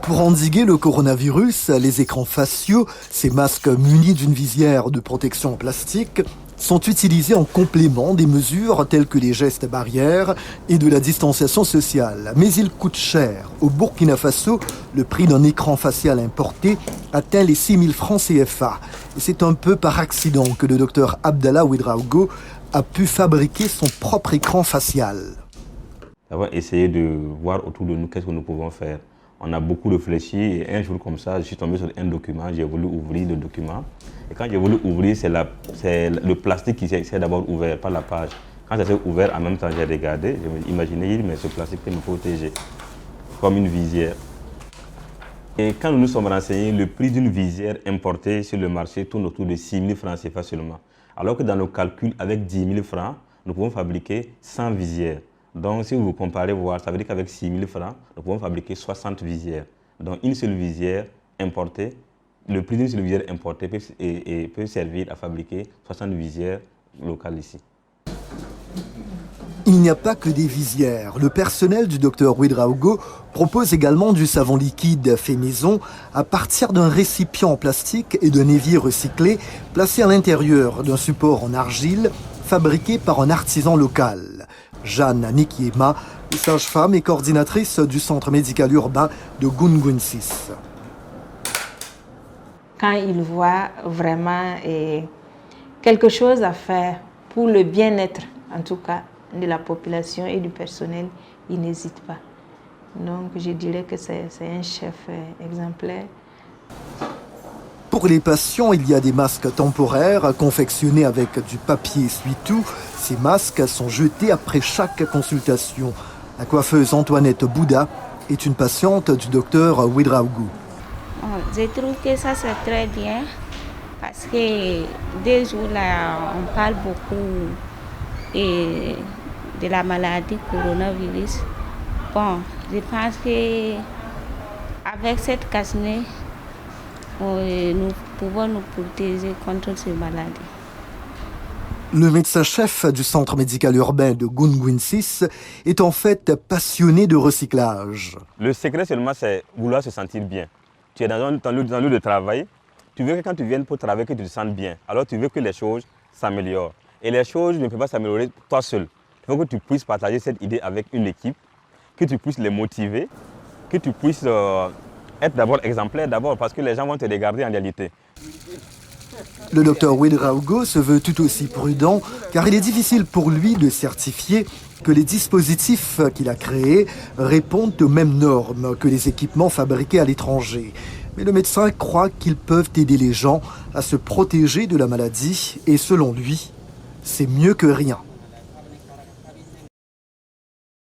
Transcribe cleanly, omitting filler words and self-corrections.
Pour endiguer le coronavirus, les écrans faciaux, ces masques munis d'une visière de protection en plastique, sont utilisés en complément des mesures telles que les gestes barrières et de la distanciation sociale. Mais ils coûtent cher. Au Burkina Faso, le prix d'un écran facial importé atteint les 6 000 francs CFA. Et c'est un peu par accident que le docteur Abdallah Ouedraogo a pu fabriquer son propre écran facial. Nous avons essayé de voir autour de nous qu'est-ce que nous pouvons faire. On a beaucoup réfléchi et un jour comme ça, je suis tombé sur un document, j'ai voulu ouvrir le document. Et quand j'ai voulu ouvrir, c'est le plastique qui s'est d'abord ouvert, pas la page. Quand ça s'est ouvert, en même temps, j'ai regardé, je me suis imaginé, mais ce plastique peut me protéger, comme une visière. Et quand nous nous sommes renseignés, le prix d'une visière importée sur le marché tourne autour de 6 000 francs CFA seulement. Alors que dans nos calculs, avec 10 000 francs, nous pouvons fabriquer 100 visières. Donc, si vous comparez, ça veut dire qu'avec 6 000 francs, nous pouvons fabriquer 60 visières. Donc, une seule visière importée, le prix d'une seule visière importée peut servir à fabriquer 60 visières locales ici. Il n'y a pas que des visières. Le personnel du docteur Ouedraogo propose également du savon liquide fait maison à partir d'un récipient en plastique et d'un évier recyclé placé à l'intérieur d'un support en argile fabriqué par un artisan local. Jeanne Nikiema, sage-femme et coordinatrice du centre médical urbain de Gungunsis. Quand ils voient vraiment quelque chose à faire pour le bien-être, en tout cas, de la population et du personnel, ils n'hésitent pas. Donc je dirais que c'est un chef exemplaire. Pour les patients, il y a des masques temporaires confectionnés avec du papier essuie-tout. Ces masques sont jetés après chaque consultation. La coiffeuse Antoinette Bouda est une patiente du docteur Ouedraogo. Je trouve que ça c'est très bien parce que des jours là, on parle beaucoup de la maladie coronavirus. Bon, je pense que avec cette casse-nez, nous pouvons nous protéger contre ces maladies. Le médecin-chef du centre médical urbain de Gungunsis est en fait passionné de recyclage. Le secret seulement, c'est vouloir se sentir bien. Tu es dans un lieu de travail, tu veux que quand tu viennes pour travailler, que tu te sentes bien. Alors tu veux que les choses s'améliorent. Et les choses ne peuvent pas s'améliorer toi seul. Il faut que tu puisses partager cette idée avec une équipe, que tu puisses les motiver, que tu puisses être d'abord exemplaire, parce que les gens vont te regarder en réalité. Le docteur Ouedraogo se veut tout aussi prudent car il est difficile pour lui de certifier que les dispositifs qu'il a créés répondent aux mêmes normes que les équipements fabriqués à l'étranger. Mais le médecin croit qu'ils peuvent aider les gens à se protéger de la maladie et selon lui, c'est mieux que rien.